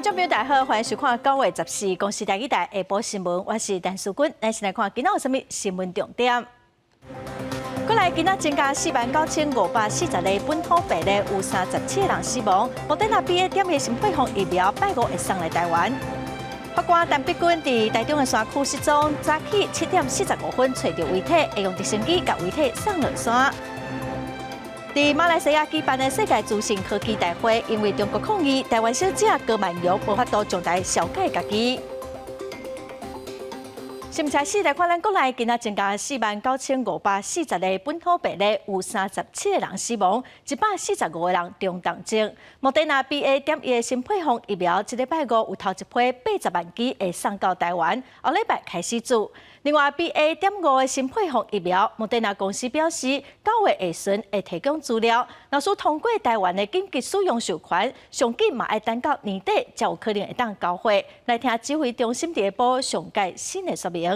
众朋友大家好，欢迎收看9月14公视台语台下晡新闻，我是陈淑君。咱先来看今仔有啥物新闻重点。过来，今仔增加49540个本土病例，有37个人死亡。莫德纳 BA 点的新配方疫苗拜5会送来台湾。法官陈碧君伫台中的山区失踪，早起7点45分找到遗体，会用直升机把遗体送落山。伫马来西亚举办的世界资讯科技大会，因为中国抗议，台湾小姐高曼玉无法度将台小改家己。新闻开来看咱国内今仔增加49540个本土病例，有37个人死亡，145个人中重症。莫德纳 BA 点1的新配方疫苗，这礼拜5有头一批80万剂会送到台湾，后礼拜开始做。另外 ，BA 点5的新配方疫苗，莫德纳公司表示9月下旬会提供资料，若是通过台湾的紧急使用授权，上紧嘛要等到年底才有可能会当交货。来听指挥中心第部上届新的说明。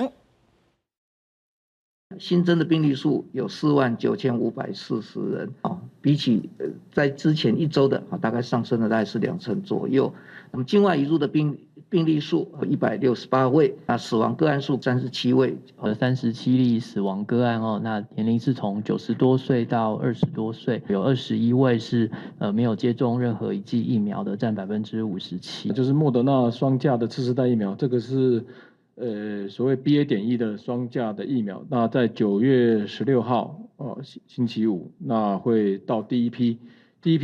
新增的病例数有49540人，比起在之前1周的大概上升了大概是2成左右。那么境外移入的病例数168位，那死亡个案数37位，37例死亡个案哦，那年龄是从90多岁到20多岁，有21位是没有接种任何一剂疫苗的，占57%。就是莫德纳双价的次世代疫苗，这个是所谓 BA.1的双价的疫苗，那在9月16号星期五，那会到第一批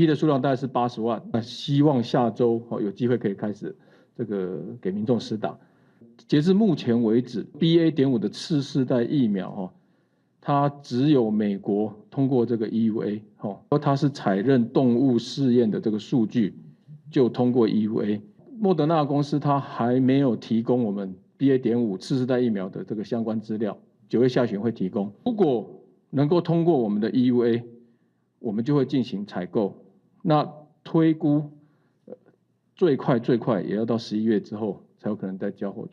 的数量大概是80万，那希望下周有机会可以开始这个给民众施打。截至目前为止 ，BA.5 的次世代疫苗它只有美国通过这个 EUA， 它是采认动物试验的这个数据就通过 EUA。莫德纳公司它还没有提供我们 BA.5 次世代疫苗的这个相关资料，9月下旬会提供。如果能够通过我们的 EUA， 我们就会进行采购。那推估最快也要到11月之后才有可能再交货。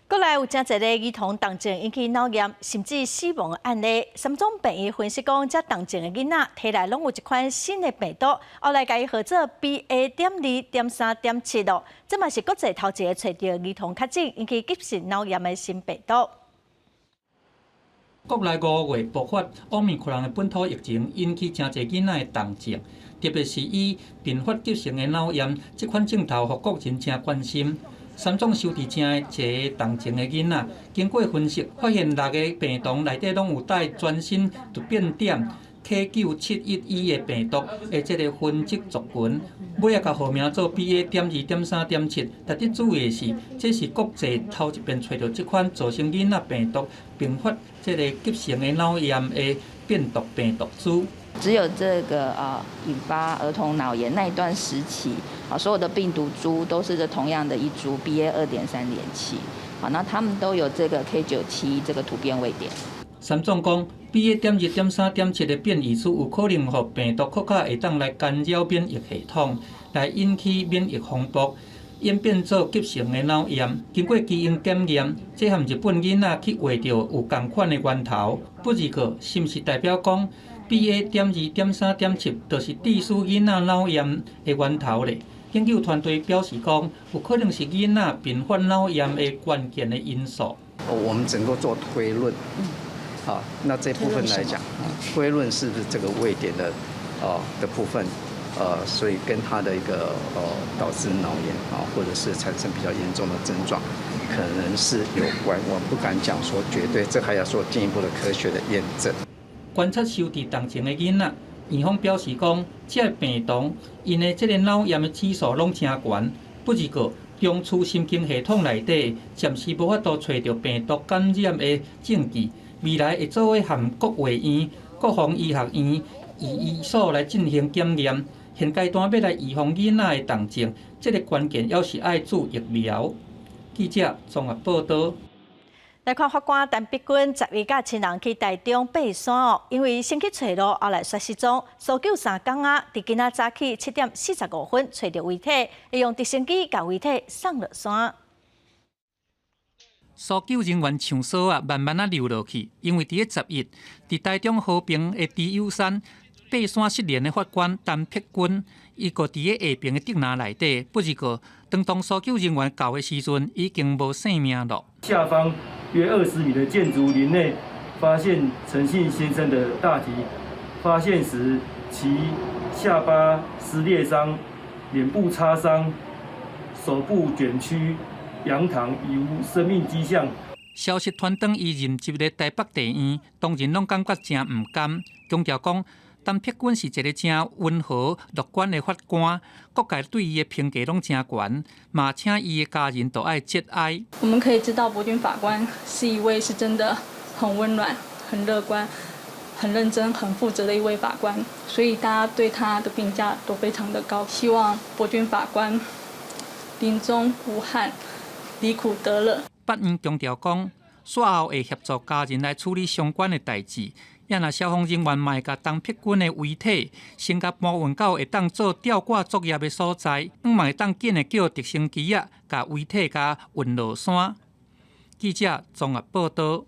过来有真侪个儿童重症引起脑炎甚至死亡的案例，三种病医分析讲，这重症的囡仔体内拢有一款新的病毒，后来甲伊号做 BA.2.3.7咯，这嘛是国际头一个找到儿童确诊引起急性脑炎的新病毒。国内5月爆发奥密克戎的本土疫情，引起真侪囡仔的重症，特别是以并发急性的脑炎这款症头，互国人真关心。三种受治症的一个重症的囡仔，经过分析，发现6个病毒内底拢有带全新突变点 K9711的病毒的这个分支族群，尾仔甲号名做 BA.2.3.7。值得注意的是，这是国际头一遍找到这款造成囡仔病毒并发这个急性的脑炎的变毒病毒株。只有这个引发儿童脑炎那一段时期，所有的病毒株都是这同样的一株 BA.2.3.7，那他们都有这个 K97这个突变位点。三总讲 BA.2.3.7的变异株有可能让病毒更加会当来干扰免疫系统，来引起免疫风暴，演变做急性的脑炎。经过基因检验，这和日本囡仔去画到有同款的源头，不二个是毋是代表讲 BA.2.3.7 就是致死囡仔脑炎的源头咧？研究团队表示讲，有可能是囡仔并发脑炎的关键的因素。我们只能够做推论，那这部分来讲，推论是不是这个位点的部分，所以跟它的一个导致脑炎或者是产生比较严重的症状，可能是有关。我不敢讲说绝对，这还要做进一步的科学的验证。观察受治重症的囡仔，院方表示讲，这病毒因的这个脑炎的指数拢真悬，不二个中枢神经系统内底暂时无法度找到病毒感染的证据，未来会做伙和国卫院、国防医学院、医所来进行检验。现阶段要来预防囡仔的重症，这个关键要是爱注疫苗。记者综合报道。来看法官陈碧君10月甲亲人去台中爬山因为先去找路，后来却失踪，搜救3天啊，伫今仔早起7点45分找到遗体，会用直升机把遗体送落山。搜救人员上索慢慢流落去，因为伫个10月，伫台中和平的猪油山爬山失联的法官陈碧君，伊个伫个下边的竹篮内底，不日个当当搜救人员到的时阵，已经无生命了。下方约20米的建筑林内，发现陈姓先生的大体，发现时其下巴撕裂伤、脸部擦伤、手部卷曲、仰躺，已无生命迹象。消息传登伊任职的台北地院，当然拢感觉真唔甘，强调讲，陈碧君是一个真温和乐观的法官，各界对伊的评价拢真悬，嘛请伊的家人都爱节哀。我们可以知道，伯君法官是一位是真的很温暖、很乐观、很认真、很负责的一位法官，所以大家对他的评价都非常的高。希望伯君法官临终无憾，离苦得乐。法院强调讲，随后会协助家人来处理相关的代志。也若消防人员嘛会甲陈碧君的遗体先甲搬运到会当做吊挂作业的所在，嘛会当紧的叫直升机甲遗体甲运落山。记者综合报道。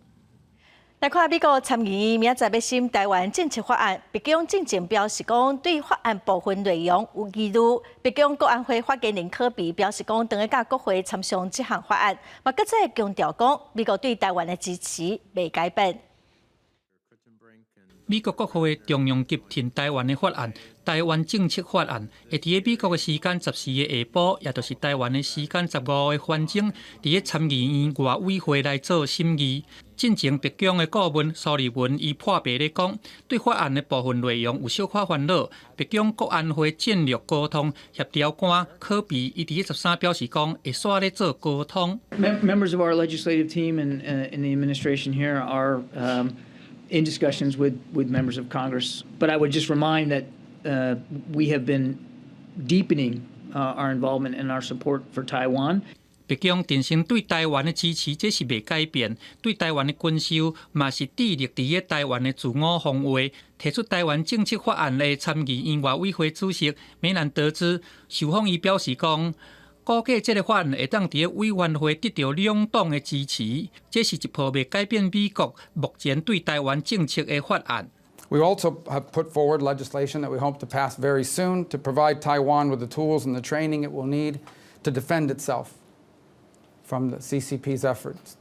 来看美国参议院明仔载要审台湾政策法案，白宫进前表示讲对法案部分内容有疑虑。白宫国安会发言人科比表示讲，等下甲国会参详这项法案，嘛搁再强调讲美国对台湾的支持未改变。美国国会中央急停台湾的法案，台湾政策法案会伫美国的时间14日下晡，也就是台湾的时间15日翻正，伫个参议院外委会来做审议。进前白宫的顾问苏利文伊破白咧讲，对法案的部分内容有小可烦恼。白宫国安会战略沟通协调官科比伊伫个13表示讲，会煞咧做沟通。Members of our legislative team and in the administration here are in discussions with members of Congress. But I would just remind that we have been deepening our involvement and our support for Taiwan. 白宫定性对台湾的支持，这是未改变；对台湾的军售，嘛是致力伫个台湾的自我防卫。提出台湾政策法案的参议院外委会主席美兰德兹受访伊表示讲，估计这个法案会当伫个委员会得到两党的支持，这是一部未改变美国目前对台湾政策的法案。We also have put forward legislation that we hope to pass very soon to provide Taiwan with the tools and the training it will need to defend itself from the CCP's efforts.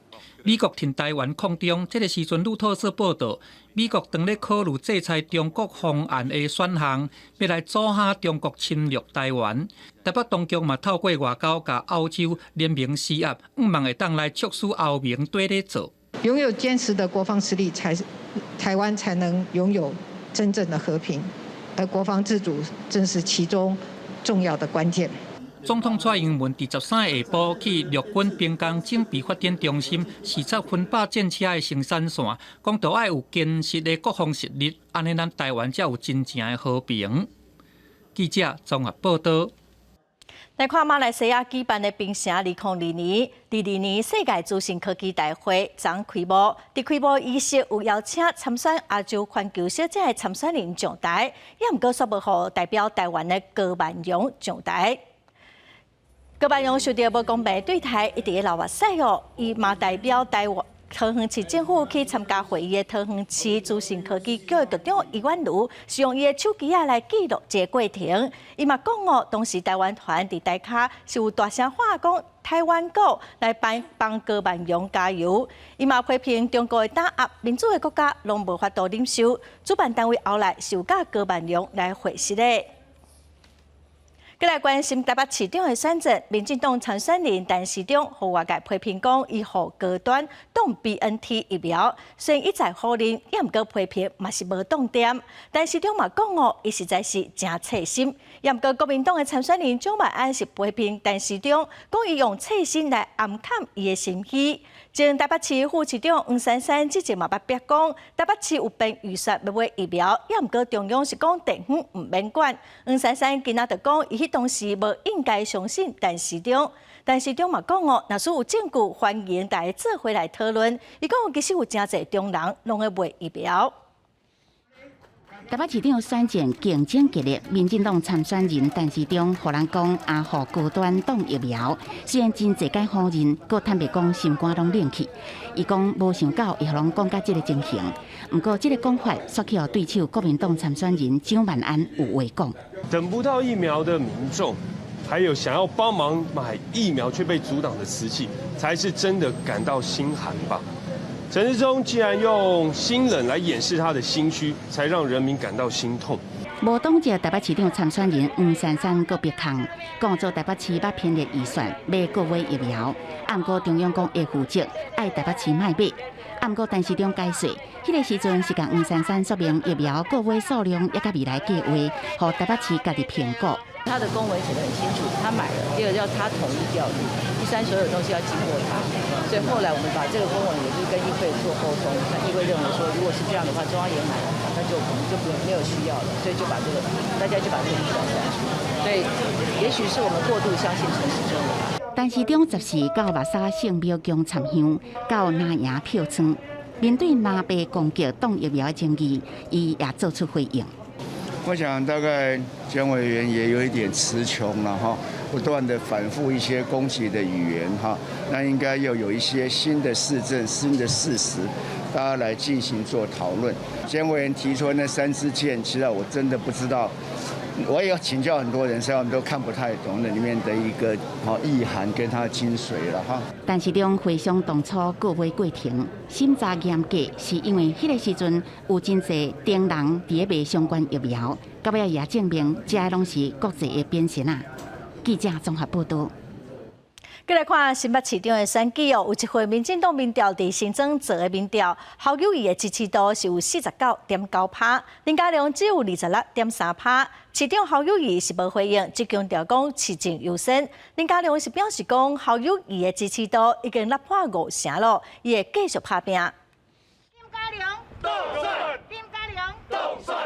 美国挺台湾抗中，这个时阵路透社报道，美国正咧考虑制裁中国方案的选项，要来阻吓中国侵略台湾。台北当局嘛透过外交甲欧洲联名施压，望会当来促使欧盟对咧做。拥有坚实的国防实力，台湾才能拥有真正的和平，而国防自主正是其中重要的关键。总统蔡英文伫13日下晡去陆军兵工整备发展中心视察分霸战车的生产线，讲都爱有坚实的国防实力，安尼咱台湾才有真正的和平。记者综合报道。来看马来西亚举办的槟城2022年世界资讯科技大会昨开幕。伫开幕仪式有邀请参选亚洲环球小姐的参选人上台，也毋过煞无互代表台湾的高万荣上台。高万荣受到无公平对待，一直在流目屎哦。伊嘛代表台湾桃园市政府去参加会议的桃园市资讯科技教育局长余婉如，是用伊的手机来记录这个过程。伊嘛讲哦，当时台湾团伫台卡是有大声喊讲台湾狗来帮高万荣加油。伊嘛批评中国的打压，民主的国家拢无法度忍受。主办单位后来是有甲高万荣来会师的。再来关心台北市长的选择，民进党参选人陈时中互外界批评讲，伊互高端动 BNT 疫苗，虽然一再否认，也毋过批评嘛是无重点。陈时中嘛讲哦，伊实在是真切心，也毋过国民党的参选人蒋万安是批评陈时中，讲伊用切心来暗藏伊的心虚。前台北市副市长黄珊珊之前嘛捌表讲，台北市有编预算要买疫苗，也毋过中央是讲地方毋免管。黄珊珊今仔就讲，伊迄当时无应该相信陈时中。陈时中嘛讲哦，若是有证据，欢迎大家做伙来讨论。伊讲其实有真侪中人拢会买疫苗。台北市长选战竞争激烈，民进党参选人陈时中互人讲阿护高端挡疫苗，虽然真侪间好人，阁坦白讲心肝拢冷去。伊讲无想到会互人讲甲即个情形，毋过即个讲法煞去互对手国民党参选人蒋万安有话讲。等不到疫苗的民众，还有想要帮忙买疫苗却被阻挡的慈禧，才是真的感到心寒吧。陈时中既然用心冷来掩饰他的心虚，才让人民感到心痛。无党籍台北市长参选人黄珊珊阁别抗，讲做台北市捌偏离预算买各位疫苗，啊，毋过中央讲会负责，爱台北市卖买。啊，毋过陈市长解释，迄个时阵是甲黄珊珊说明疫苗各位数量也甲未来计划，互台北市家己评估。他的公文写得很清楚，他买了，第二要他同意调度，第三所有东西要经过他。所以后来我们把这个公文也是跟议会做沟通，那议会认为说，如果是这样的话，中央也买了，那就我们就没有需要了，所以就把这个大家就把这个预算删除。所以也许是我们过度相信陈时中。陈市长10时到目沙圣庙宫参香，到南营票仓，面对麻痹攻击挡疫苗的争议，伊也做出回应。我想大概蒋委员也有一点词穷了哈，不断的反复一些攻击的语言哈，那应该要有一些新的事证、新的事实，大家来进行做讨论。蒋委员提出那3支箭，其实我真的不知道，我也要请教很多人，实际上我们都看不太懂那里面的一个意涵跟它的精髓了哈。陈市长回想当初各位过程，审查严格，是因为迄个时阵有真侪丁人伫咧卖相关疫苗，到尾也证明这拢是国际的变形啊。记者综合报道。再来看新北市长的选举哦，有一份民进党民调伫新增做的民调，侯友宜的支持度是有49.9%，林佳龙只有26.3%。市长侯友宜是无回应，只强调讲市政优先。林佳龙是表示讲侯友宜的支持度已经突破5成了，伊会继续打拼。林佳龙动算，林佳龙动算。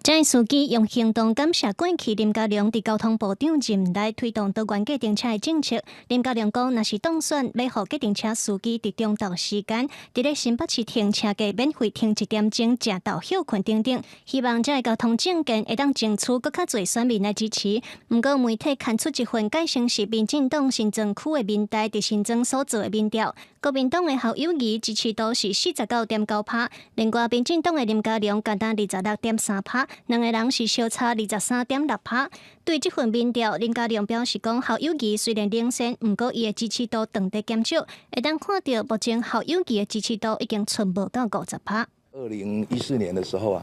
蒋书记用行动感谢过去林佳龙伫交通部长任内推动多元计程车的政策。林佳龙讲，若是当选，要互计程车司机伫中昼时间，伫咧新北市停车价免费停1点钟，食到休困等等。希望这个交通政见会当争取更较侪选民来支持。毋过媒体刊出一份改成是民进党新庄区的民代伫新庄所做的民调，国民党的侯友宜支持度是49.9%，另外民进党的林佳龙简单26.3%。两个人是相差23.6%。对这份民调，林佳龙表示讲，侯友宜虽然领先，不过伊的支持度长在减少，会当看到目前侯友宜的支持度已经剩无到50%。2014年的时候啊，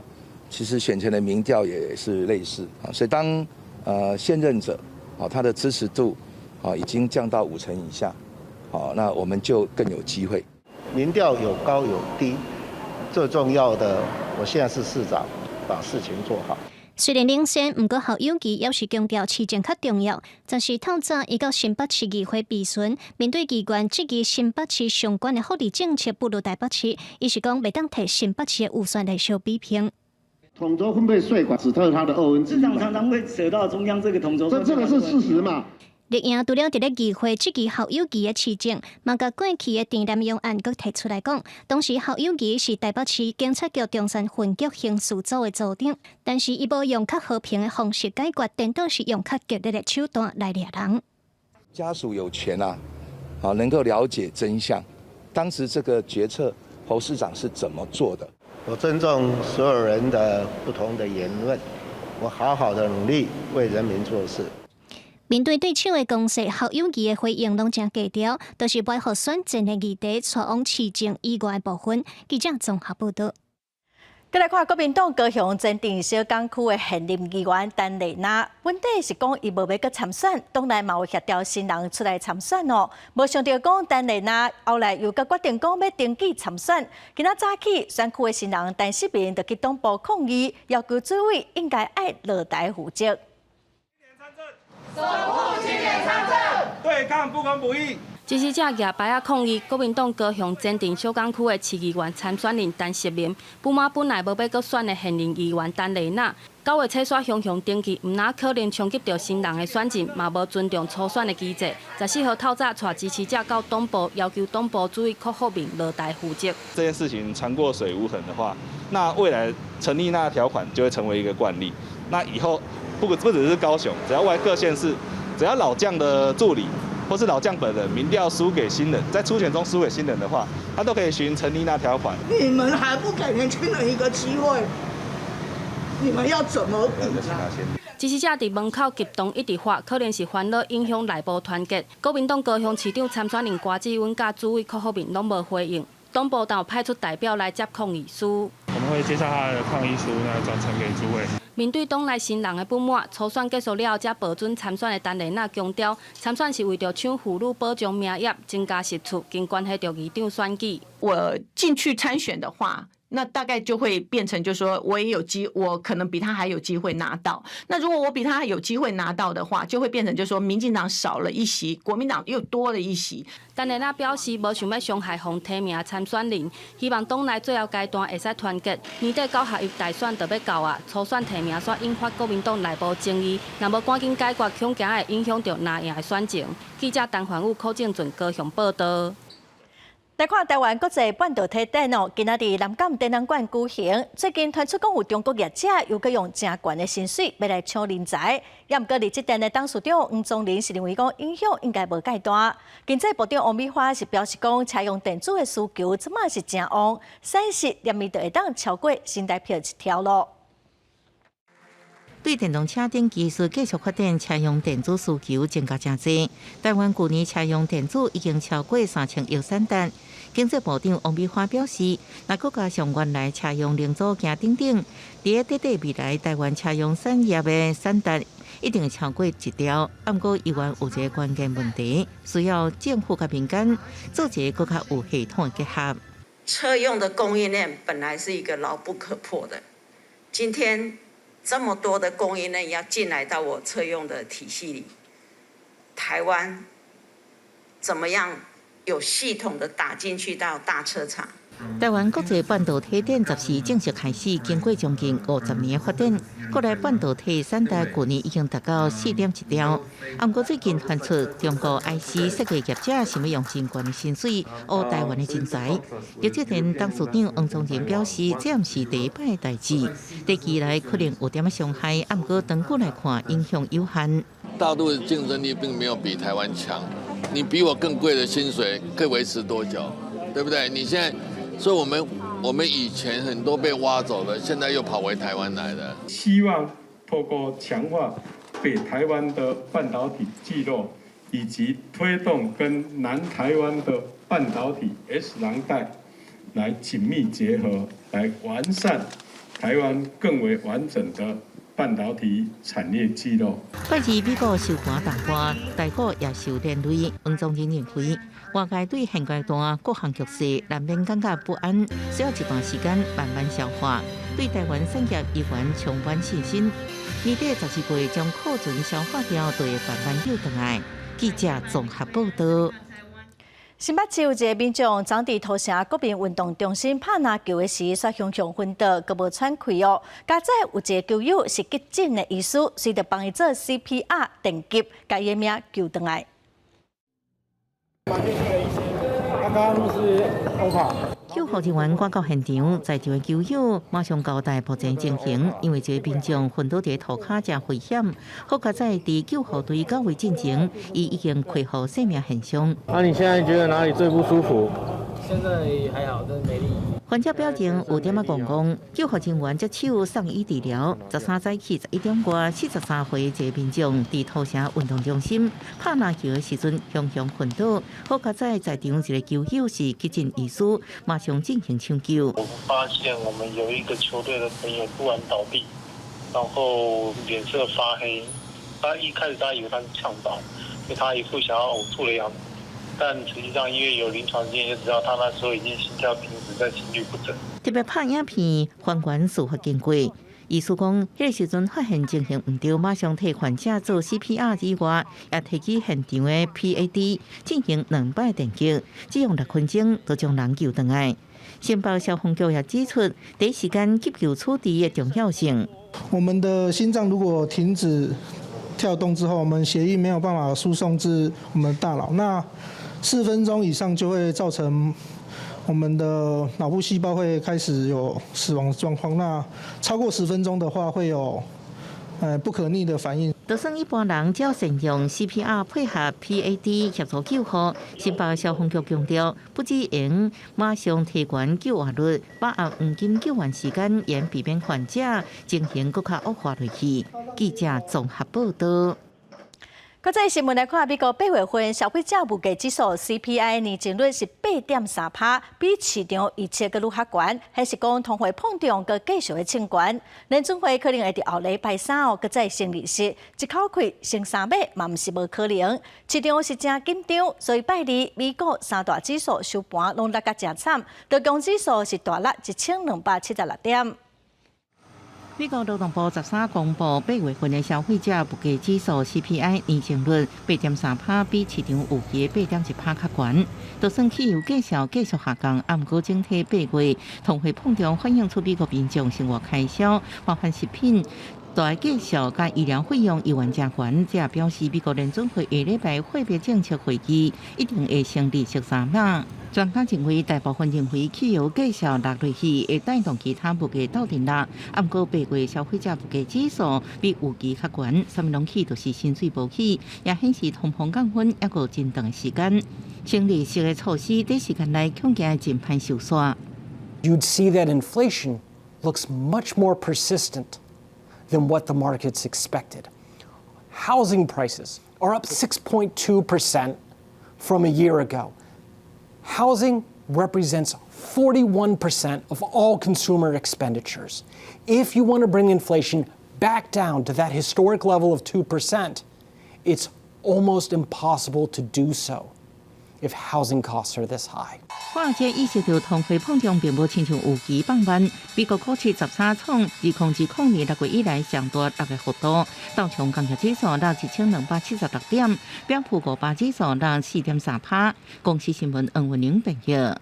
其实选前的民调也是类似啊，所以当现任者他的支持度已经降到5成以下，那我们就更有机会。民调有高有低，最重要的，我现在是市长。把事情做好。虽然领先，不过侯友宜也是强调市政较重要。但是透早伊到新北市议会备询，面对议员质疑新北市相关的福利政策不如台北市，伊是讲袂当摕新北市的预算来相比拼。统筹分配税管只特他的2分之一。市长常常会扯到中央这个统筹，这个是事实嘛？立营除了伫咧议会质疑侯友宜的市政，嘛甲过去的电南用案阁提出来讲，当时侯友宜是台北市警察局中山分局刑事组的组长，但是伊无用较和平的方式解决，颠倒是用较激烈的手段来掠人。家属有权能够了解真相。当时这个决策，侯市长是怎么做的？我尊重所有人的不同的言论，我好好的努力为人民做事。面对对手的攻势，侯友宜的回应拢真低调，都是把互选战的议题带往市政以外的部分。记者综合报道。再来看国民党高雄前镇小港区的现任议员陈丽娜，本地是讲伊无要阁参选，党内嘛有协调新人出来参选哦。无想到讲陈丽娜后来又阁决定讲要登记参选。今仔早起，选区的新人陈世明就去党部抗议，要求主委应该爱落台负责。守护青年参政，对抗不公不义。一支持者举牌抗议，国民党高雄前镇小港区的市议员参选人陈锡林，不满本来无要搁选的现任议员陈丽娜，9月初选雄雄登记，唔哪可能冲击到新人的选情，嘛无尊重初选的机制。14号透早带支持者到党部，要求党部注意柯厚明落台负责。这件事情船过水无痕的话，那未来成立那条款就会成为一个惯例。那以后不只是高雄，只要外各县市，只要老将的助理。或是老将本人民调输给新人，在初选中输给新人的话，他都可以循成立那条款。你们还不给年轻人一个机会，你们要怎么比呢？支持者伫门口激动一直发，可能是烦恼影响内部团结。国民党高雄市长参选人郭志文甲主委柯厚明拢无回应，党部有派出代表来接抗议书。我们会介绍他的抗议书呢，转呈给诸位。面对党内新人的不满，初选结束了后，才保准参选的陈丽娜强调，参选是为着抢妇女保障名额、增加实处，更关系到议长选举。我进去参选的话，那大概就会变成，就是说我也有我可能比他还有机会拿到。那如果我比他有机会拿到的话，就会变成就是说，民进党少了一席，国民党又多了一席。陈丽娜表示，无想要伤害方提名参选人，希望党内最后阶段会使团结。年底高合一大选就要到啊，初选提名煞引发国民党内部争议，若无赶紧解决，恐惊会影响到拿赢的选情。记者陈焕宇、柯正俊高雄报道。来看台湾国际半导体展哦，今仔日南港展览馆举行。最近传出讲有中国业者又搁用正悬的薪水要来抢人才，也毋过伫即展的董事长黄宗麟是认为讲影响应该无介大。经济部长王美花是表示讲，采用电子的需求即马是正旺，产值连面就会当超过新台币一条路。对电动车等技术继续发展，车用电子需求增加真多。台湾去年车用电子已经超过3000亿产单。经济部长王美花表示，若搁加上原来车用零组件等等，伫短短未来台湾车用产业的产单一定超过1条。不过，依然有一个关键问题，需要政府甲民间做一个更加有系统的结合。车用的供应链本来是一个牢不可破的，今天这么多的供应链要进来到我车用的体系里，台湾怎么样有系统的打进去到大车厂？台湾国际半导体展14正式开始，经过将近50年的发展，国内半导体产单去年已经达到4.1条。不过最近传出中国 IC 设计业者想要用真悬的薪水挖台湾的人才。刘志田董事长黄宗麟表示，这毋是第一摆的代志，短期来可能有点伤害，不过长久来看影响有限。大陆的竞争力并没有比台湾强，你比我更贵的薪水可以维持多久？对不对？你现在。所以我们以前很多被挖走了，现在又跑回台湾来了。希望透过强化北台湾的半导体聚落，以及推动跟南台湾的半导体 S 廊带来紧密结合，来完善台湾更为完整的半导体产业聚落。怪是美国受寒淡化，台股也受连累。黄宗麟认为，外界对现阶段各项局势难免感觉不安，需要一段时间慢慢消化。对台湾产业依然充满信心。年底14月将库存消化掉，就会慢慢又回来。记者综合报道。新北市有一个民众昨伫土城国民运动中心拍篮球的时，煞熊熊昏倒，佮无喘气哦。加在有一个球友是急诊的医师，随着帮伊做 CPR 电击，甲伊命救回来。救护人员赶到现场，在场的球友马上交代目前情形，因为这个民众昏倒在涂骹真危险。好在在救护队到位进前，伊已经恢复生命现象。你现在觉得哪里最不舒服？现在还好，但是没力。患者表情有点讲，救护人员接手送医治疗。13早起11点多，43岁一个民众伫土城运动中心拍篮球的时阵，熊昏倒。好在场一个球友是急诊医师，马上进行抢救。我们发现我们有一个球队的朋友突然倒地，然后脸色发黑。一开始大家以为他是呛到，因为他一副想要呕吐的样子。但实际上，因为有临床经验，就知道他那时候已经心跳停止，在心律不整。特别拍影片还原事发经过，医医师讲，迄个时阵发现情形唔对，马上替患者做 CPR 以外，也提起现场的 PAD 进行2摆电击，只用6分钟就将人救回来。新北消防局也指出，第一时间急救处置的重要性。我们的心脏如果停止跳动之后，我们血液没有办法输送至我们的大脑，那4分钟以上就会造成我们的脑部细胞会开始有死亡的状况。那超过10分钟的话，会有不可逆的反应。就算一般人只要善用 CPR 配合 PAD 协助救护，新北消防局强调，不只应马上提悬救活率，把握黄金救援时间，以避免患者情形更加恶化落去。记者综合报道。国际新闻来看，美国8月份消费者物价指数 CPI 年增率是8.3%，比市场预测阁愈较悬，还是讲通货膨胀阁继续的升悬。联准会可能会伫后礼拜3阁再升利息，一口气升3码嘛毋是无可能。市场是真紧张，所以拜二美国三大指数收盘拢落甲真惨，道琼指数是大落1276点。美国劳动部13公布8月份的消费者物价指数 CPI 年增率8.3%，比市场预期的8.1%较悬。就算汽油价格继续下降，不过整体8月通货膨胀反映出美国民众生活开销，包含食品、大价小甲医疗费用依然加悬，这也表示美国联准会下礼拜货币政策会议一定会升利息3码。专家认为，大部分认为汽油价格落落去会带动其他物价斗阵落。不过8月消费者物价指数比预期较悬，什么拢起就是薪水无起，也显示通膨降温还有真长时间。升利息的措施短时间内恐惊真歹收煞。You'd see that inflation looks much more persistent than what the markets expected. Housing prices are up 6.2% from a year ago. Housing represents 41% of all consumer expenditures. If you want to bring inflation back down to that historic level of 2%, it's almost impossible to do so if housing costs are this high. 华尔街意识到通货膨胀并无亲像预期放慢，美国股市13创2010年6月以来上大6个幅度，道琼工业指数落1276点，标普500指数落4.3%。公司新闻黄文玲报道。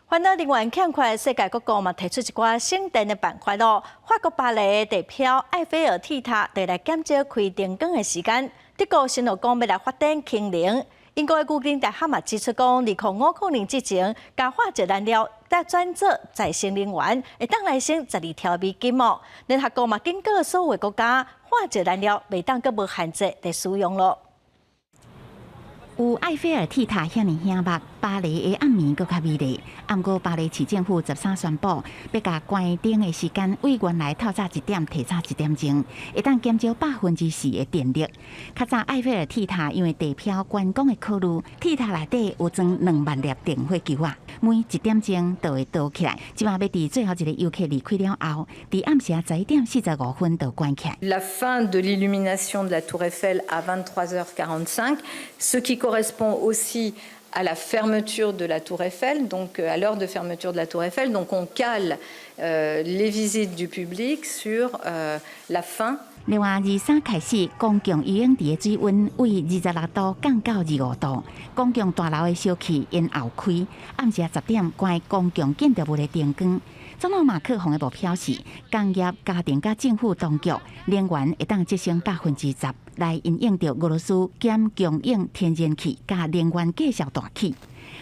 烦恼能源欠缺，世界各国嘛提出一寡省电的办法咯。法国巴黎地标埃菲尔铁塔得来减少开灯光的时间。德国新罗讲要来发展氢能。英国的牛津大学嘛指出讲，2050年之前，甲化石燃料再转做再生能源，会当来省12条美金哦。联合国嘛警告所有国家，化石燃料袂当阁无限制地使用咯。有埃菲尔铁塔遐尼显目，巴黎的暗暝更较美丽。不过，巴黎市政府13宣布，要甲关灯的时间为原来透早1点提早1点钟，会当减少4%的电力。较早埃菲尔铁塔因为地漂观光的考虑，铁塔内底有装2万粒电火球啊，每1点钟就会倒起来。即马要伫最后一个游客离开了后，伫暗时11点45分就关起来。La fin de l'illumination de la Tour Eiffel à 23h45, ce qui correspond aussi à la fermeture de la Tour Eiffel, donc à l'heure de fermeture de la Tour Eiffel. Donc on cale les visites du public sur la fin. 另外，23开始，公共游泳池的水温为26度降到25度。公共大楼的小气因后开，暗时10点关公共建筑物的电光。总统马克宏的目标是，工业、家庭甲政府当局能源会当节省10%，来因应着俄罗斯减供应天然气甲能源计数大起。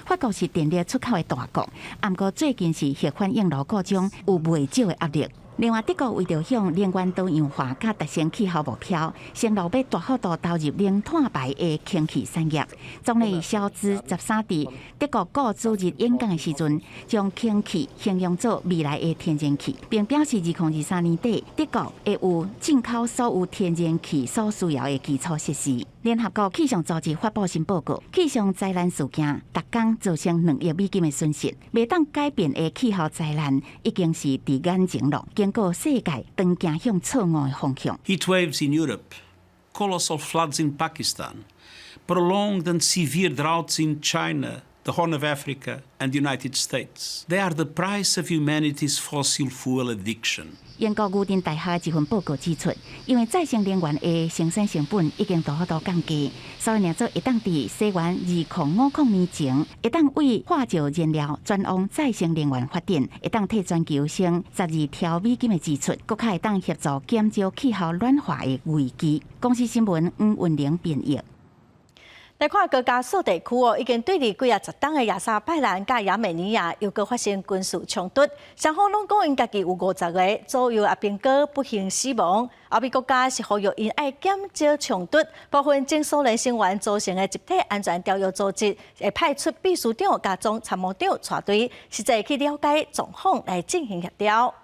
法国是电力出口的大国，不过最近是核反应炉故障有未少的压力。另外，德国为着向能源多样化甲达成气候目标，承诺要大幅度投入零碳排的氢气产业。总理肖兹13伫德国各组日演讲的时阵，将氢气形容作未来的天然气，并表示2023年底德国会有进口所有天然气所需要的基础设施。联合国气象组织发布新报告，气象灾难事件逐工造成2亿美金的损失，未当改变的气候灾难已经是伫眼前咯。经过世界当行向错误的方向。Heat waves in Europe, colossal floods in Pakistan, prolonged and severe droughts in China the Horn of Africa, and the United States. They are the price of humanity's fossil fuel addiction. 英国牛津大学一份报告指出，因为再生能源的生产成本已经大幅度降低，所以做会当伫西元2050年前，会当为化石燃料转往再生能源发展，会当替全球省12兆美金的支出，更会当协助减少气候暖化的危机。公司新闻黄文玲编译。来看各加索地区已经对立几啊10档的亚塞拜然甲亚美尼亚又搁发生军事冲突，双方拢讲因家己有50个左右阿兵哥不幸死亡。欧美国家是呼吁因爱减少冲突，部分前苏联成员组成的集体安全条约组织会派出秘书长甲总参谋长带队，实际去了解状况来进行协调。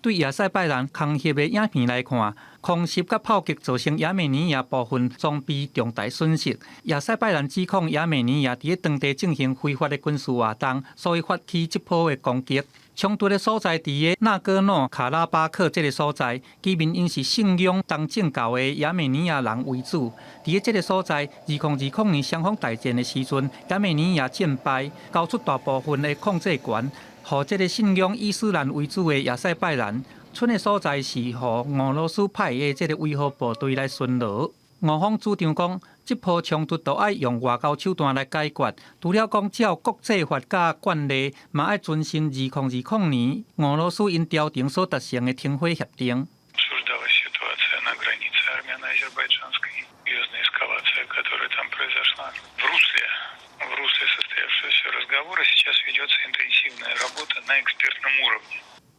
对亚塞拜然空袭的影片来看，空袭甲炮击造成亚美尼亚部分装备重大损失。亚塞拜然指控亚美尼亚伫当地进行非法的军事活动，所以发起这波的攻击。冲突的所在伫个纳戈诺卡拉巴克这个所在，居民因是信仰东正教的亚美尼亚人为主。伫个这个所在，2020年双方大战的时阵，亚美尼亚战败，交出大部分的控制权。和这个信仰伊斯兰为主的亚塞拜然，村的所在是和俄罗斯派的这个维和部队来巡逻。俄方主张讲，这波冲突都要用外交手段来解决。除了讲照国际法甲惯例，嘛要遵循2020年俄罗斯因调停所达成的停火协定。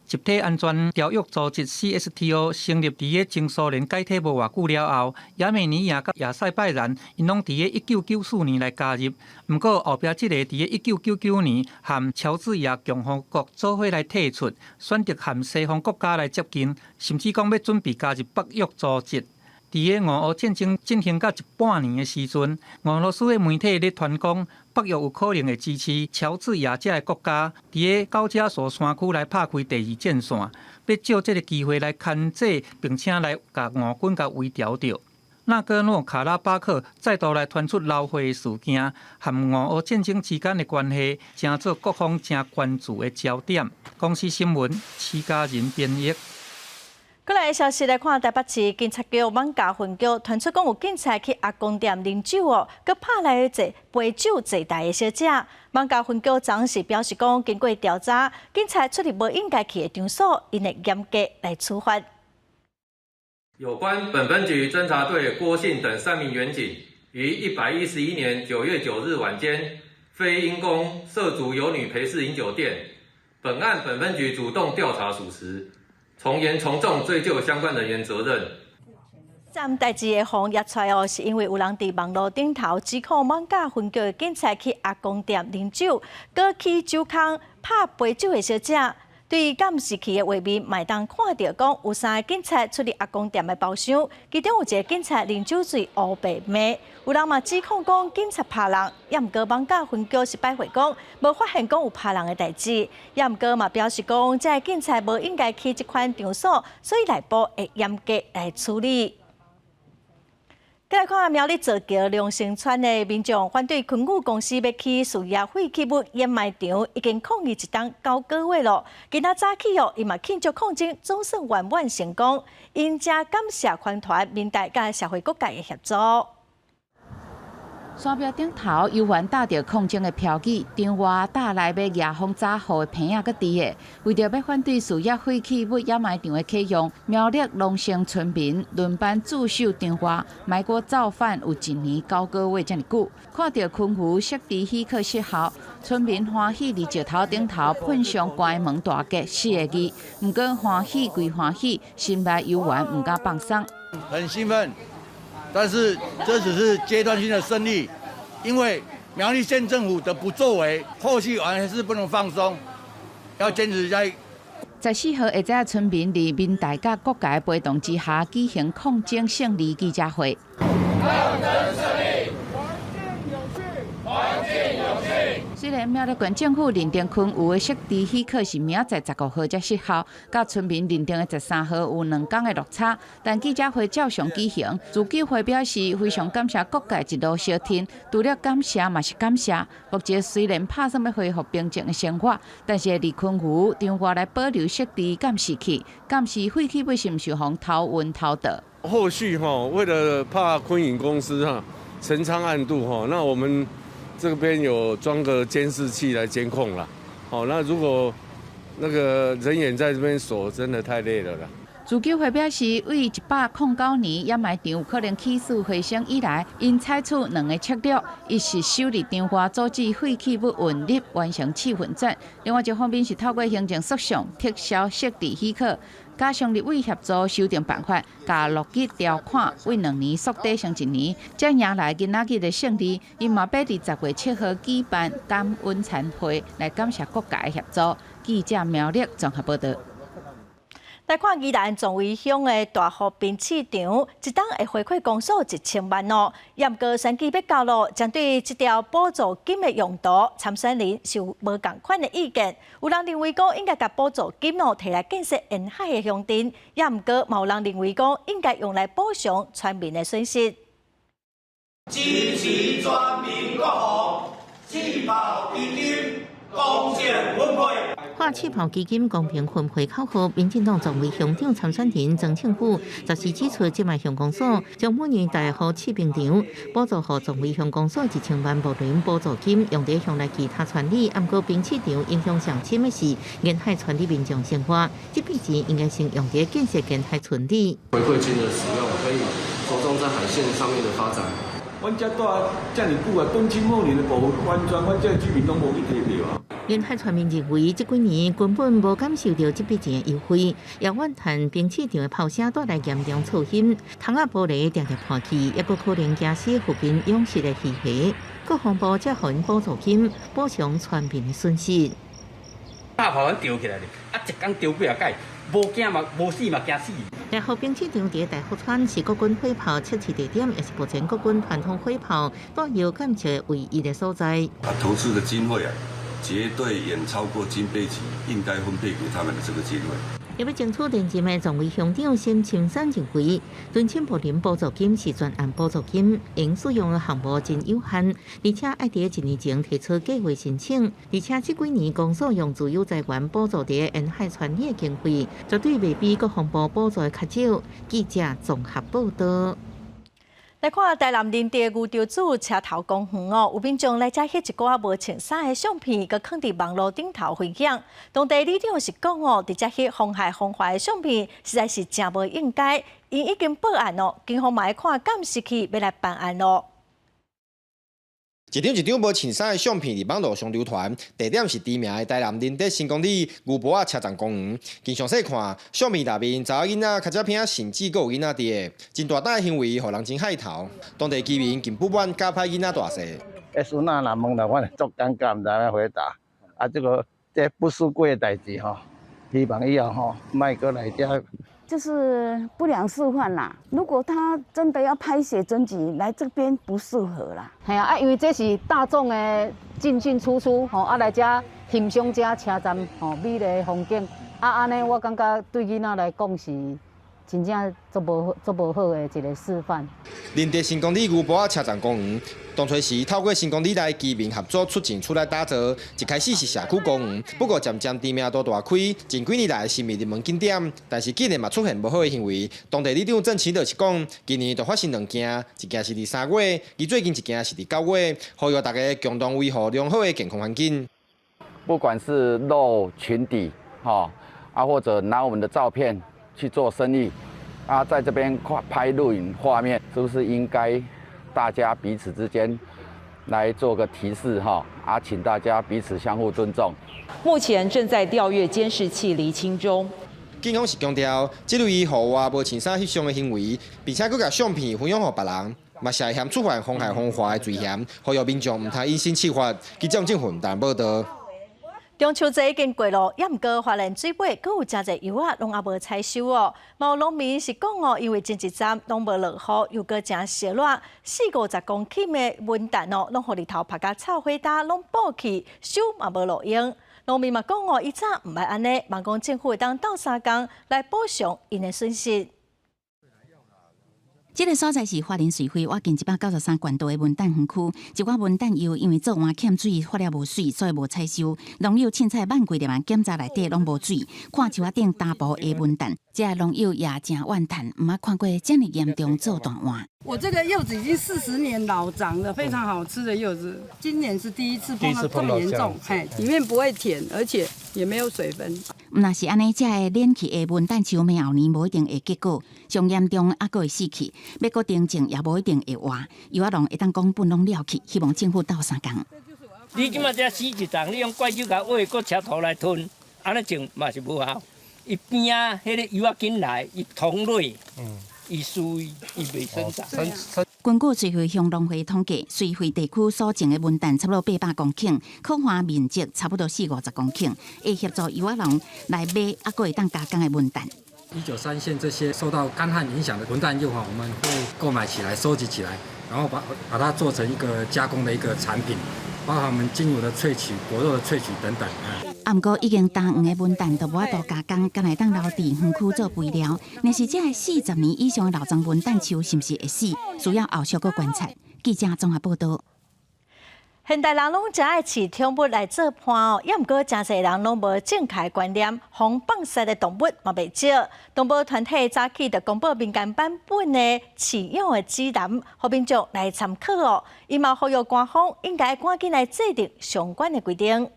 集体安全条约组织 CSTO 成立伫个前苏联解体无偌久了后，亚美尼亚甲亚塞拜然因拢伫个1994年来加入。不过后壁即个伫个1999年和乔治亚共和国做伙来退出，选择和西方国家来接近，甚至讲要准备加入北约组织。伫个俄乌战争进行到一半年的时阵，俄罗斯的媒体咧传讲，北约有可能会支持乔治亚这个国家伫个高加索山区来拍开第二战线，要借这个机会来牵制，并且来甲俄军甲围剿掉。纳戈诺卡拉巴克再度来传出闹火的事件，和俄乌战争之间的关系，成做各方正关注的焦点。公司新闻徐家仁编译。过来的消息来看，台北市警察局艋舺分局传出讲有警察去阿公店啉酒佮拍来一杯酒坐台的小姐。艋舺分局长是表示讲，经过调查，警察出入无应该去的场所，因会严格来处罚。有关本分局侦查队郭姓等3名员警，于111年9月9日晚间，非因公涉足有女陪侍饮酒店。本案本分局主动调查属实。从严从重追究相关人员责任。这代志的红也出来是因为有人伫网络顶头指控艋舺分局的警察去阿公店啉酒，搁去酒空拍杯酒的小姐。对于敢毋是去的画面，嘛会当看到讲有3个警察出入阿公店的包厢，其中有一个警察啉酒醉乌白骂，有人嘛指控讲警察拍人，也毋过艋舺分局是摆回讲无发现讲有拍人的代志，也毋过嘛表示讲这个警察无应该去这款场所，所以内部会严格来处理。再来看苗栗造桥龙兴村的民众反对昆武公司要起树叶废弃物掩埋场，已经抗议一档9个月了。今仔早起伊嘛庆祝抗争总算圆满成功，因正感谢环团、民代甲社会各界的协助。山壁顶头游玩搭着抗争的标语，场外搭来要野风早雨的片仔搁伫个。为着要反对树叶废弃物掩埋场的启用，苗栗龙兴村民轮班驻守场外，埋锅造饭有1年9个月这么久。看到昆湖设置喜客室后，村民欢喜伫石头顶头喷上关门大吉4个字。不过欢喜归欢喜，心内犹原唔敢放松。很兴奋。但是这只是阶段性的胜利，因为苗栗县政府的不作为，后续还是不能放松，要坚持下去。14號下晝，村民伫民代甲各界陪同之下舉行抗爭勝利記者會。抗爭勝利，環境有序，虽然苗栗县政府认定昆有的设置许可是明仔载15号才失效，甲村民认定的13号有2天的落差，但记者会照常举行。自救会表示非常感谢各界一路相挺，除了感谢嘛是感谢。目前虽然拍算要恢复平静的生活，但是离昆湖张华来保留设置监视器，监视废弃物是毋是防偷运偷盗。后续为了怕昆影公司陈仓暗度那我们这边有装个监视器来监控啦。那如果那个人员在这边守，真的太累了啦。自救会表示，为109年掩埋场有可能起死回生以来，因采取2个策略：一是修理张华阻止废弃物运入，完成气混转；另外一方面是透过行政诉讼撤销设置许可，加上立委协助修订办法，甲落吉条款为2年缩短成1年，才迎来今仔日的胜利。因嘛要伫10月7号举办感恩餐会，来感谢各界的协助。记者苗栗综合报道。来看宜兰壮围乡的大湖冰市场，一档会回馈公所1000万哦。严格选举要到咯，针对这条补助金的用途，参选人是有无共款的意见。有人认为讲应该把补助金哦摕来建设沿海的乡镇，也毋过有人认为讲应该用来补偿村民的损失。支持全民国防，气泡基金公正分配。化气泡基金公平分配口号，民进党作为乡长参选人曾庆富则是指出，即卖乡公所将每年大河市冰场补助予作为乡公所1000万无轮补助金，用在乡内其他村里。不过冰市场影响上深的是沿海村里民众生活，这笔钱应该先用在建设沿海村里。回馈金的使用可以着重在海线上面的发展。阮遮住遮尔久啊，敦亲睦邻的部分，完全阮遮居民拢无去摕到啊。沿海村民认为，这几年根本无感受到这笔钱的优惠，也怨叹冰市场的炮声带来严重噪音，窗仔玻璃常常破去，也佫可能惊死附近养殖的鱼虾。各方部才予因补助金，补偿村民的损失。大炮吊起来咧，一天吊几啊届，无惊嘛，无死嘛，惊死。大湖冰市场伫大湖村是国军火炮测试地点，也是目前国军传统火炮弹药检测唯一的所在。投资的经费绝对远超过经费局应该分配给他们的这个经费。要要争取连任的作为乡长先清山认为，敦亲睦邻补助金是专案补助金，应使用的项目真有限，而且爱伫1年前提出计划申请，而且这几年公所用自有财源补助伫沿海村里的经费，绝对未比各项部补助的较少。记者综合报道。来看台南林地牛潮子车头公园哦，有民众来遮翕一寡无穿衫的相片，佮放伫网络顶头分享。当地里长是讲哦，伫遮翕妨害风化的相片，实在是真无应该。因已经报案哦，警方嘛会看监视器要来办案咯。一张无穿衫的相片伫网络上流传，地点是知名的台南林德新公里牛埔仔车站公园。经详细看，相片内面查某囡仔、卡照片甚至佫有囡仔伫的，真大胆的行为，互人真害头。当地居民竟不满加派囡仔大细。孙仔若问来，我足尴尬，毋知安回答。这不是过的代志吼，希望以后吼，莫过来遮。就是不良示范啦。如果他真的要拍写真集，来这边不适合啦。系啊，因为这是大众的进进出出，来这欣赏这车站美丽的风景。安尼我感觉对囡仔来讲是真正足无好的一个示范。林德新公里牛埔仔车站公园。当初时透过新公里内居民合作出钱出来打造，一开始是社区公园，不过渐渐知名度大开，近几年来是热门景点。但是近年嘛出现无好的行为，当地里长郑启就是讲，今年就发生2件，一件是伫3月，而最近一件是伫9月，呼吁大家共同维护良好的健康环境。不管是露裙底，或者拿我们的照片去做生意，在这边拍录影画面，是不是应该？大家彼此之间来做个提示请大家彼此相互尊重。目前正在调阅监视器厘清中。警方是强调，这类户外无穿衫翕相的行为，并且佫将相片分享给别人，嘛是嫌触犯妨害风化的罪嫌，呼吁民众唔通因心起发。记者郑混台报道。中秋节已经过咯，也毋过华人水尾，阁有真侪油啊，拢也无采收哦。有农民是讲哦，因为前一站拢无落雨，又阁真热热，40-50公顷的文旦哦，拢互日头晒甲臭火焦，拢爆去，收嘛无路用。农民嘛讲哦，以早毋爱安尼，望讲政府会当斗相共来补偿因的损失。这个所在是花莲水会挖近193管道的文旦园区，一寡文旦油因为做完欠水，发了无水，所以无采收。农友凊彩万几粒万检查内底拢无水，看树仔顶大埔的文旦，这农友也真怨叹，毋捌看过这么严重做大换。我这个柚子已经40年老长了，非常好吃的柚子，今年是第一次碰到这么严重，里面不会甜，而且也没有水分。若是安尼，这个连去的文旦树苗后年无一定会结果，上严重还佫会死去，要佫订种也无一定会活，油仔农会当讲本拢了去，希望政府斗相共。你即马才死一丛，你用怪手甲挖，佫车头来吞，安尼种嘛是无效。伊边啊，迄个油仔紧来，伊同类。伊输伊袂生长。根据水会乡农会统计，水会地区所种的文旦差不多800公顷，可花面积差不多40-50公顷，会协助油仔农来买，还佫会当加工的文旦。193线这些受到干旱影响的文旦柚我们会购买起来、收集起来，然后把它做成一个加工的一个产品，包含我们精油的萃取、果肉的萃取等等。不过已经大黄的文旦都无法度加工，敢来当留伫园区做肥料。但是这40年以上的老桩文旦树是不是会死？需要后续个观察。记者综合报道。现代人拢真爱饲宠物来做伴哦，也毋过真侪人拢无正确观念，防放杀的动物嘛袂少。动保团体早起就公布民间版本的饲养的指南，互民众来参考哦。伊嘛呼吁官方应该赶紧来制定相关的规定。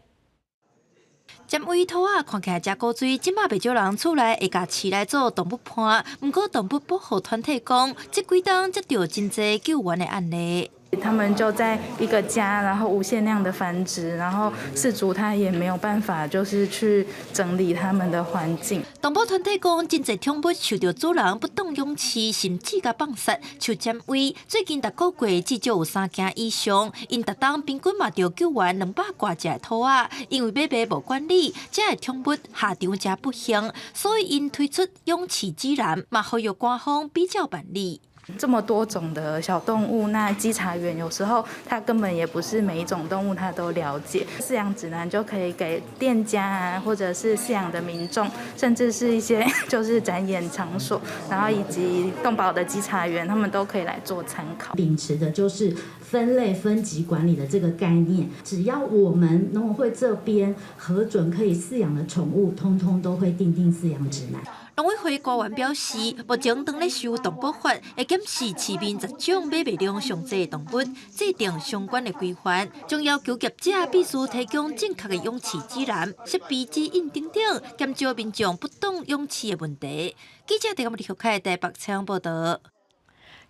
尖尾兔仔看起来真古锥，即马袂少人厝内会甲饲来做动物伴。毋过动物保护团体讲，这几冬接到真侪救援的案例。他们就在一个家，然后无限量的繁殖，然后饲主他也没有办法，就是去整理他们的环境。动保团体讲，真侪宠物受到主人不当养饲，甚至甲放杀，像尖尾，最近逐个月至少有3件以上，因逐当平均嘛着救援200多只兔仔，因为买卖无管理，这个宠物下场真不幸，所以因推出养饲指南，嘛呼吁官方比较办理。这么多种的小动物，那稽查员有时候他根本也不是每一种动物他都了解。饲养指南就可以给店家啊，或者是饲养的民众，甚至是一些就是展演场所，然后以及动保的稽查员，他们都可以来做参考。秉持的就是分类分级管理的这个概念，只要我们农委会这边核准可以饲养的宠物，通通都会订定饲养指南。农委会官员表示，目前当咧修动保法，会检视市面10种买卖量上济的动物，制定相关的规范，将要求业者必须提供正确的养饲指南、设备指引等等，减少民众不当养饲的问题。记者在我们立台台北采访报道。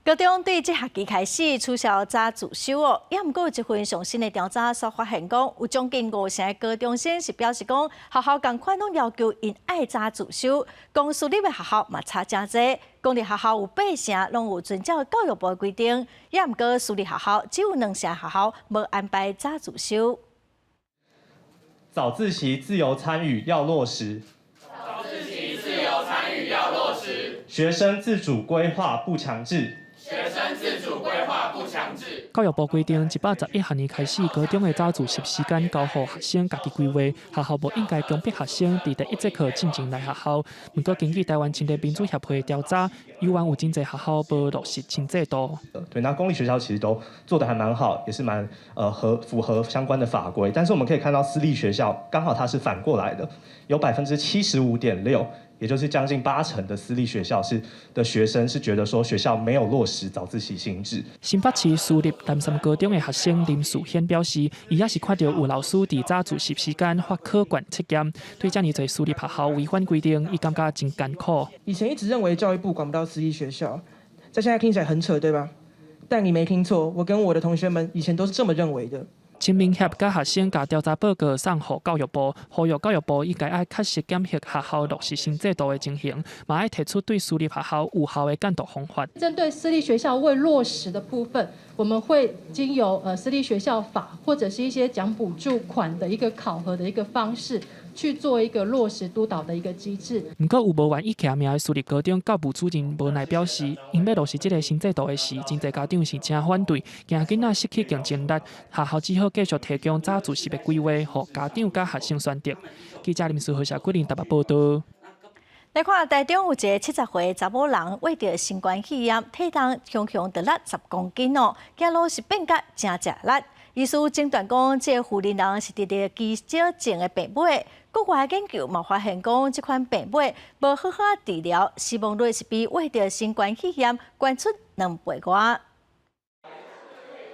高中对这学期开始取消早自修哦，也毋过有一份上新的调查所发现讲，有将近50%的高中生是表示讲，学校同款拢要求因爱早自修，公私立的学校嘛差真济。公立学校有8%拢有遵照教育部的规定，也毋过私立学校只有2%学校无安排早自修。早自习自由参与要落实。早自习自由参与要落实。学生自主规划不强制。学生自主规划不强制。教育部规定，111学年开始，高中的早自习时间交予学生家己规划，学校无应该强迫学生伫第一节课进前来学校。不过，根据台湾青年民主协会的调查，有真侪学校无落实新制度。对，那公立学校其实都做得还蛮好，也是蛮符合相关的法规。但是我们可以看到，私立学校刚好它是反过来的，有75.6%。也就是将近80%的私立学校的学生是觉得说学校没有落实早自习新制。新北市私立南山高中的学生林淑贤表示，伊也是看到有老师伫早自习时间发考卷测验，对这么多私立学校违反规定，伊感觉真艰苦。以前一直认为教育部管不到私立学校，在现在听起来很扯，对吧？但你没听错，我跟我的同学们以前都是这么认为的。青民协甲学生甲调查报告送予教育部，呼吁教育部应该爱确实检核学校落实新制度的情形，嘛爱提出对私立学校有效的监督方法。针对私立学校未落实的部分，我们会经由私立学校法或者是一些奖补助款的一个考核的一个方式，去做一个落实督导的一个机制。不过有无愿意徛名的私立高中教务主任无奈表示，因要落实这个新制度的时，真侪家长是真反对，惊囡仔失去竞争力，学校只好继续提供早自习的规划，予家长甲学生选择。记者林思豪、谢桂林台北报道。来看台中有一个70岁查某人，为着新冠肺炎，体重强强得力10公斤哦，走路是变甲真吃力。医师诊断讲，这个妇人人是得着肌少症的病尾。国外研究嘛发现讲，这款病尾无好好治疗，死亡率是比为着新冠肺炎悬出2倍外。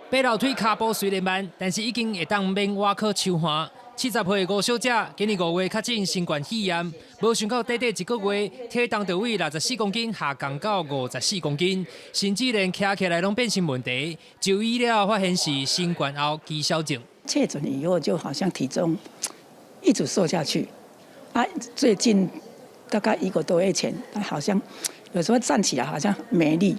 爬楼梯脚步虽然慢，但是已经会当免外科手环。70岁的吴小姐，今年5月确诊新冠肺炎，无想到短短1个月，体重就为64公斤下降到54公斤，甚至连徛起来拢变成问题。就医了发现是新冠后肌少症。确诊以后，就好像体重一直瘦下去，最近大概1个多月前，好像有时候站起来好像没力，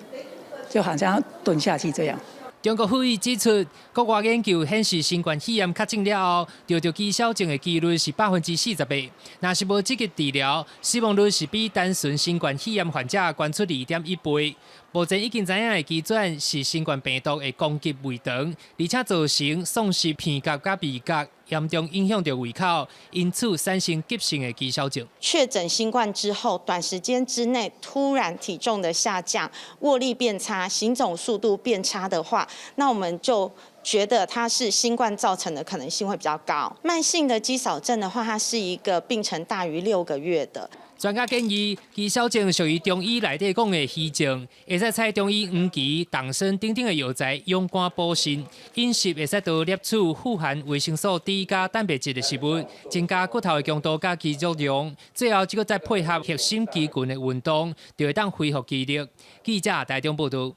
就好像要蹲下去这样。中国府医指出，国外研究显示，新冠肺炎确诊了后，得着肌少症的几率是48%。若是无积极治疗，死亡率是比单纯新冠肺炎患者悬出2.1倍。目前已经知影的基转是新冠病毒会攻击胃肠，而且造成丧失片觉甲味觉，严重影响到胃口，因此产生急性的肌少症。确诊新冠之后，短时间之内突然体重的下降，握力变差，行走速度变差的话，那我们就觉得它是新冠造成的可能性会比较高。慢性的肌少症的话，它是一个病程大于6个月的。专家建议，肌少症属于中医内底讲的虚症，会使采中医黄芪、党参等等的药材养肝补肾，饮食会使多摄取富含维生素 D 加蛋白质的食物，增加骨头的强度加肌肉量。最后，只个再配合核心肌群的运动，就会当恢复肌力。记者台中报道。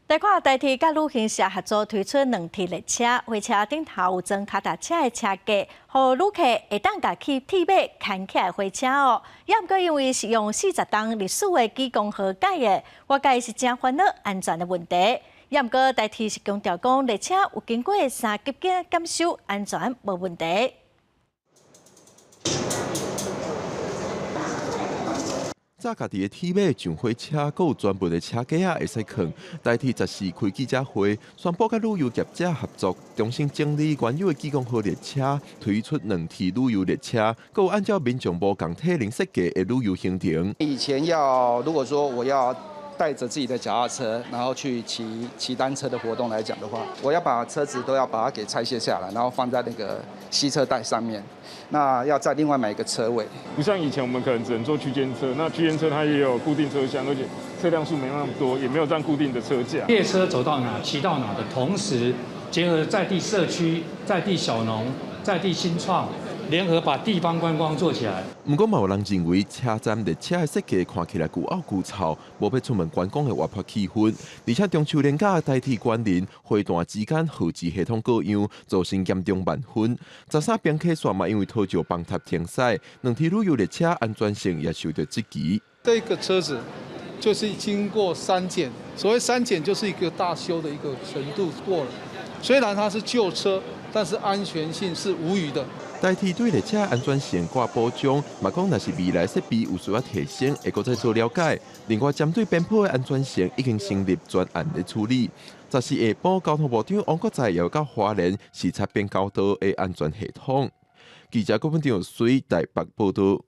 来看台铁甲旅行社合作推出2铁列车，火车顶头有装脚踏车的车架，互旅客会当家去铁马牵起来火车哦。也毋过因为是用40吨历史的机工合改的，我觉是真烦恼安全的问题。也毋过台铁是强调讲列车有经过3级检修，安全无问题。早家己的铁马上火车，阁有专门的车架会使放。台铁14开记者会，宣布甲旅游业者合作，重新整理原有的技工号列车，推出2铁旅游列车，阁有按照民众无共体能设计的旅游行程。以前如果说我要带着自己的脚踏车，然后去骑单车的活动来讲的话，我要把车子都要把它给拆卸下来，然后放在那个吸车带上面。那要再另外买一个车位，不像以前我们可能只能坐区间车，那区间车它也有固定车厢，而且车辆数没那么多，也没有这样固定的车架。列车走到哪骑到哪的同时，结合在地社区、在地小农、在地新创，联合把地方观光做起来。不过，嘛有人认为车站列车的设计看起来旧拗旧臭，无要出门观光的活泼气氛。而且中秋连假代替关联，会段之间号志系统各样，造成严重慢分。13宾客线嘛，因为拖着崩塌停驶，2铁旅游列车安全性也受到质疑。这个车子就是经过3检，所谓3检就是一个大修的一个程度过了。虽然它是旧车，但是安全性是无虞的。台铁对列车安全性挂保障，嘛讲若是未来设备有需要提升，会搁再做了解。另外，针对鞭炮的安全性，已经成立专案的处理。14下晡，交通部长王国材又到花莲视察边交道的安全系统。记者郭文章随台北报道。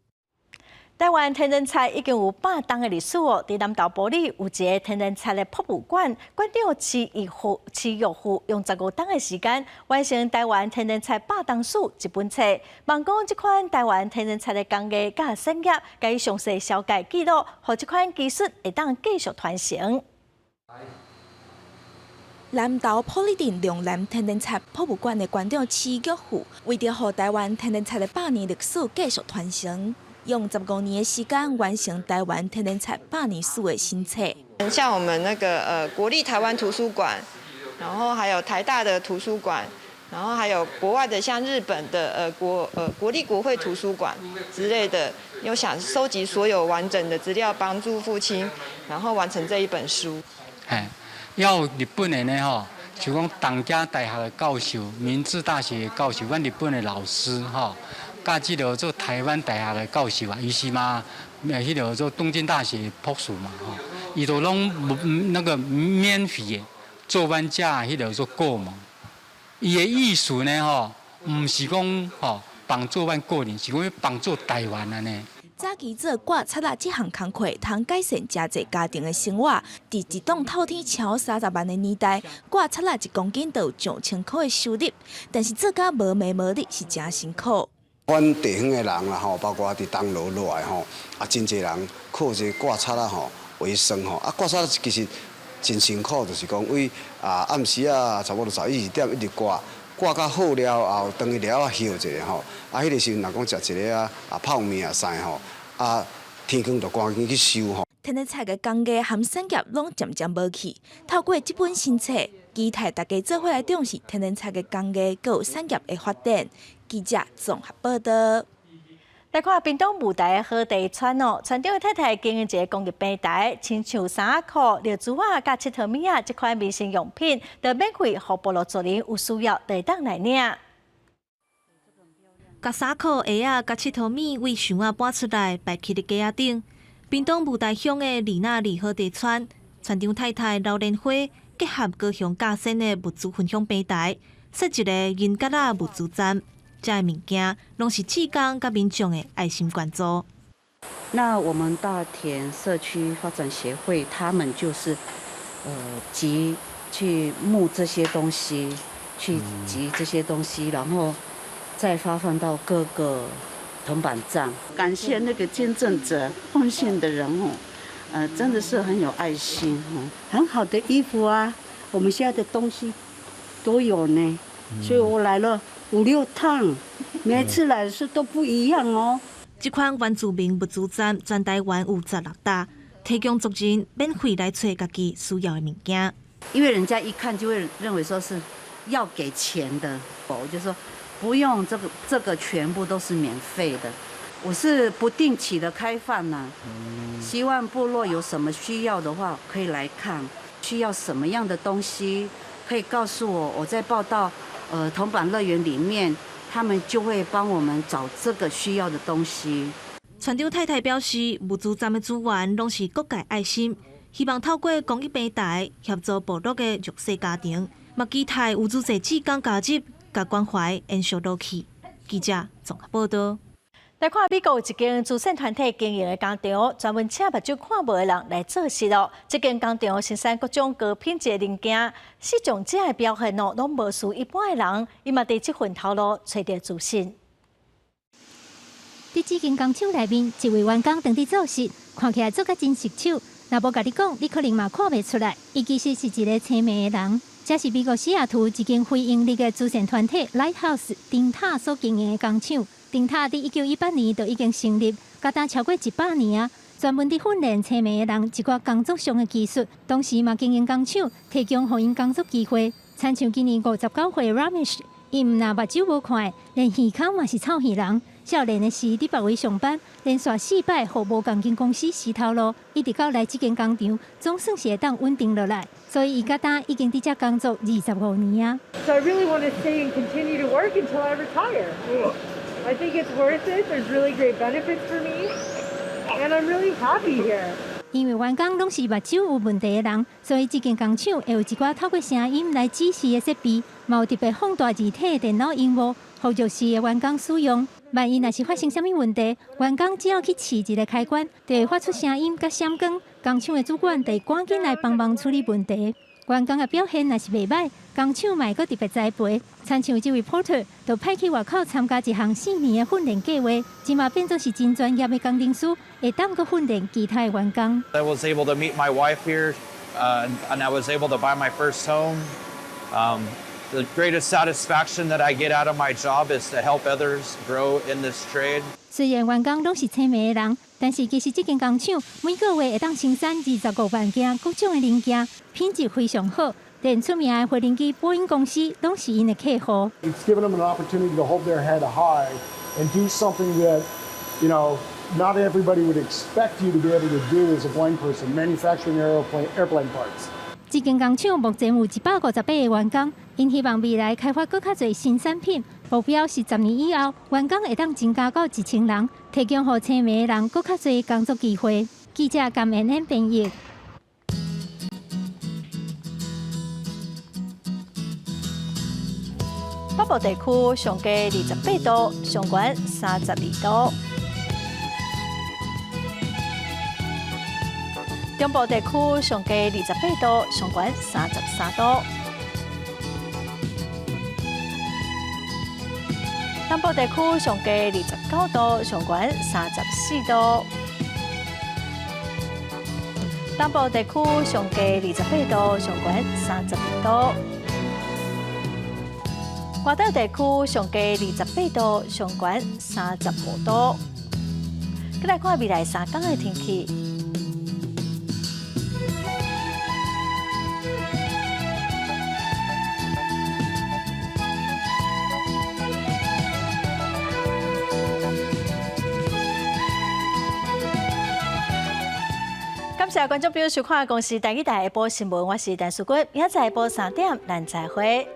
台湾天然菜已经有100吨的历史哦。在南投埔里有一个天然菜的博物馆，馆长池玉富用15吨的时间完成台湾天然菜100吨史一本册。望讲这款台湾天然菜的工艺甲产业，该详细了解记录，让这款技术会当继续传承。南投埔里镇龙南天然菜博物馆的馆长池玉富，为着让台湾天然菜的100年历史继续传承。用15年的时间完成台湾天然菜100年史的新册。像我们那个国立台湾图书馆，然后还有台大的图书馆，然后还有国外的像日本的国立国会图书馆之类的，有想收集所有完整的资料，帮助父亲，然后完成这一本书。要日本的呢吼，就讲东京大学的教授、明治大学的教授，阮日本的老师吼，甲这个做台湾大学的教授啊，伊是嘛，迄个做东京大学博士嘛吼，伊都拢那个免费的做阮遮迄个做顾问。伊的意思呢吼，毋是讲吼帮助阮个人，是讲要帮助台湾安尼。早期做割擦蜡这项工课，通改善真侪家庭的生活。伫一栋透天超30万的年代，割擦蜡1公斤就有上千块的收入，但是做甲无暝无日是真辛苦。阮地方的人啦吼，包括伫东路落来吼，真侪人靠这割擦蜡吼为生吼。割擦蜡其实真辛苦，就是讲为暗时差不多11、12点一直割。割到好了后，当伊了休一下吼，迄个时阵若讲食一个泡面啊啥吼，天光就赶紧去收吼。天然菜的工艺含产业拢渐渐无去，透过这本新册，期待大家做伙来重视天然菜的工艺，佮有产业的发展。记者综合报道。来看屏东雾台的好地村哦，村长的太太经营一个公益平台，亲像衫裤、尿珠啊、甲佚佗物啊，这款民生用品，就免费互部落族人有需要就当来领。甲衫裤、鞋啊、甲佚佗物为箱啊搬出来，摆起伫架仔顶。屏东雾台乡的李娜里好地村，村长太太刘莲花结合高雄架设的物资分享平台，设一个银角仔物资站。这些物件拢是志工甲民众的爱心捐助。那我们大田社区发展协会，他们就是集去募这些东西，去集这些东西，然后再发放到各个铜板站。感谢那个捐赠者、奉献的人哦，真的是很有爱心哦，很好的衣服啊，我们现在的东西都有呢，所以我来了5、6趟，每次来的时候都不一样哦。这款原住民物资站全台湾有16大，提供族人免费来找家己需要的物件。因为人家一看就会认为说是要给钱的，我就说不用，这个全部都是免费的。我是不定期的开放呢，希望部落有什么需要的话可以来看，需要什么样的东西可以告诉我，我在报到铜板乐园里面，他们就会帮我们找这个需要的东西。村长太太表示，物资站的资源拢是各界爱心，希望透过公益平台协助部落的弱势家庭，嘛期待有足侪志工加入，甲关怀延续落去。记者综合报道。来看美国有一间慈善团体经营的工厂，专门请目睭看无的人来做事咯。这间工厂生产各种高品质的零件，市场这的表现哦，拢无输一般的人。伊嘛伫这份头路找到自信。伫这间工厂内面，一位员工当伫做事，看起来做甲真熟手。若无甲你讲，你可能嘛看袂出来，伊其实是一个青眉的人。这是美国西雅图一间非营利的慈善团体 Lighthouse 灯塔所经营的工厂。灯塔伫1918年就已经成立，高达超过100年啊！专门伫训练青眉的人一寡工作上的技术，同时嘛经营工厂，提供互因工作机会。亲像今年59岁的 Ramesh， 伊毋但目睭无看，连耳孔嘛是臭耳人。少年的是伫别位上班，连续4摆互无共间公司洗头路，一直到来这间工厂，总算是会当稳定落来。所以伊甲呾已经伫遮工作25年啊。So I really want to stay and continue to work until I retire. I think it's worth it. There's really great benefits for me, and I'm really happy here. 因为员工拢是目睭有问题的人，所以这间工厂会有一寡透过声音来指示的设备，嘛有特别放大字体的电脑荧幕，互弱势的员工使用。万一若是发生什么问题，员工只要去试一个开关，就会发出声音甲闪光，工厂的主管就会赶紧来帮忙处理问题。员工的表现若是袂歹，工厂嘛会特别栽培。亲像这位 Porter， 就派去外口参加一项4年的训练计划，即嘛变作是真专业的工程师，会当去训练其他的员工。I was able to meet my wife here, and I was able to buy my first home. The greatest satisfaction that I get out of my job is to help others grow in this trade. 虽然员工拢是青眉的人，但是其实这间工厂每个月会当生产25万件各种的零件，品质非常好，连出名的飞行机波音公司拢是因的客户。It's given them an opportunity to hold their head high and do something that, you know, not everybody would expect you to be able to do as a blind person, manufacturing airplane parts. 这间工厂目前有158个员工，因希望未来开发更较多新产品，目标是10年以后，员工会当增加到1000人，提供予青迷的人更较多工作机会。记者甘恩恩编译。北部地区上低28度，上悬32度。中部地区上低28度，上悬33度。南部地区上低29度，上悬34度。东部地区上低28度，上悬32度。外岛地区上低28度，上悬35度。再来看未来3天的天气。感谢观众朋友收看《公视第2台下晡新闻》，我是陈淑君，明仔载下晡3点，咱再会。